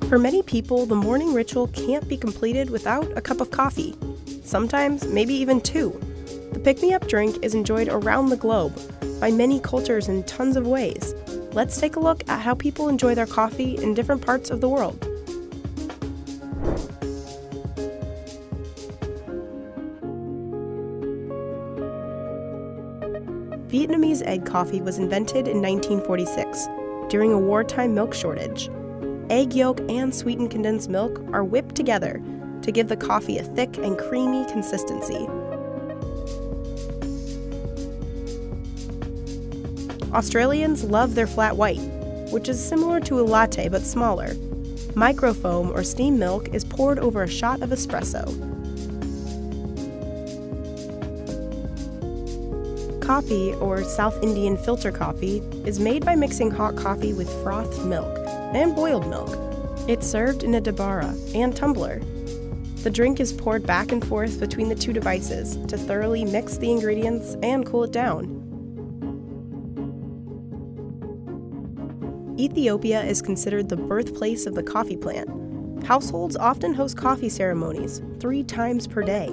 For many people, the morning ritual can't be completed without a cup of coffee. Sometimes, maybe even two. The pick-me-up drink is enjoyed around the globe, by many cultures in tons of ways. Let's take a look at how people enjoy their coffee in different parts of the world. Vietnamese egg coffee was invented in 1946, during a wartime milk shortage. Egg yolk and sweetened condensed milk are whipped together to give the coffee a thick and creamy consistency. Australians love their flat white, which is similar to a latte but smaller. Microfoam or steam milk is poured over a shot of espresso. Coffee, or South Indian filter coffee, is made by mixing hot coffee with frothed milk and boiled milk. It's served in a dabara and tumbler. The drink is poured back and forth between the two devices to thoroughly mix the ingredients and cool it down. Ethiopia is considered the birthplace of the coffee plant. Households often host coffee ceremonies 3 times per day.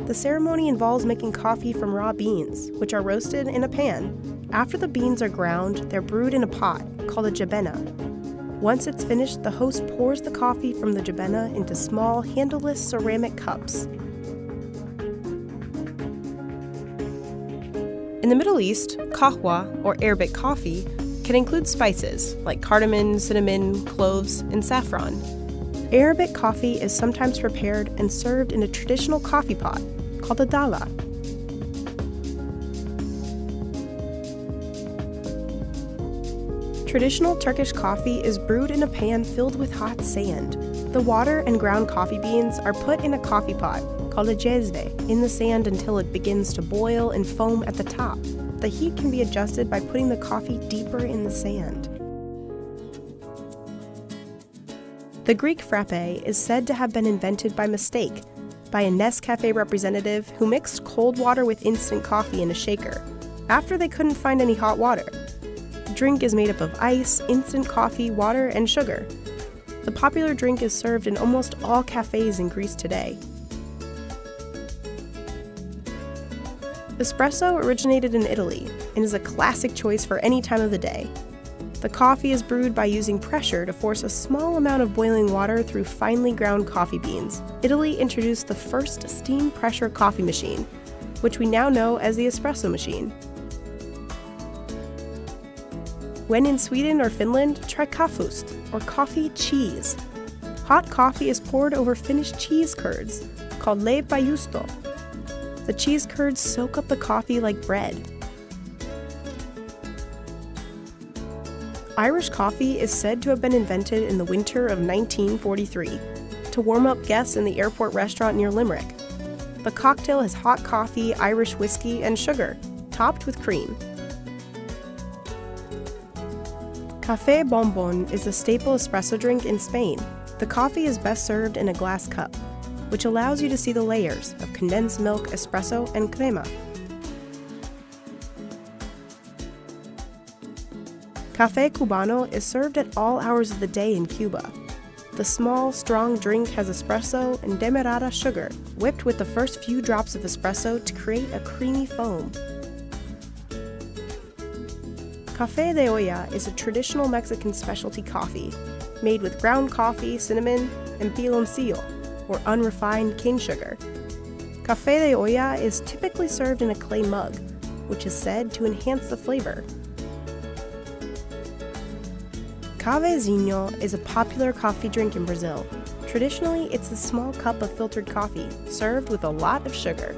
The ceremony involves making coffee from raw beans, which are roasted in a pan. After the beans are ground, they're brewed in a pot, called a jabena. Once it's finished, the host pours the coffee from the jabena into small, handleless ceramic cups. In the Middle East, kahwa, or Arabic coffee, can include spices like cardamom, cinnamon, cloves, and saffron. Arabic coffee is sometimes prepared and served in a traditional coffee pot called a dala. Traditional Turkish coffee is brewed in a pan filled with hot sand. The water and ground coffee beans are put in a coffee pot called a jezve in the sand until it begins to boil and foam at the top. The heat can be adjusted by putting the coffee deeper in the sand. The Greek frappe is said to have been invented by mistake by a Nescafé representative who mixed cold water with instant coffee in a shaker after they couldn't find any hot water. The drink is made up of ice, instant coffee, water, and sugar. The popular drink is served in almost all cafes in Greece today. Espresso originated in Italy and is a classic choice for any time of the day. The coffee is brewed by using pressure to force a small amount of boiling water through finely ground coffee beans. Italy introduced the first steam pressure coffee machine, which we now know as the espresso machine. When in Sweden or Finland, try kaffeost, or coffee cheese. Hot coffee is poured over finished cheese curds, called leipä-juusto. The cheese curds soak up the coffee like bread. Irish coffee is said to have been invented in the winter of 1943 to warm up guests in the airport restaurant near Limerick. The cocktail has hot coffee, Irish whiskey, and sugar, topped with cream. Café Bombón is a staple espresso drink in Spain. The coffee is best served in a glass cup, which allows you to see the layers of condensed milk, espresso, and crema. Café Cubano is served at all hours of the day in Cuba. The small, strong drink has espresso and demerara sugar, whipped with the first few drops of espresso to create a creamy foam. Café de olla is a traditional Mexican specialty coffee, made with ground coffee, cinnamon, and piloncillo, or unrefined cane sugar. Café de olla is typically served in a clay mug, which is said to enhance the flavor. Cafezinho is a popular coffee drink in Brazil. Traditionally, it's a small cup of filtered coffee, served with a lot of sugar.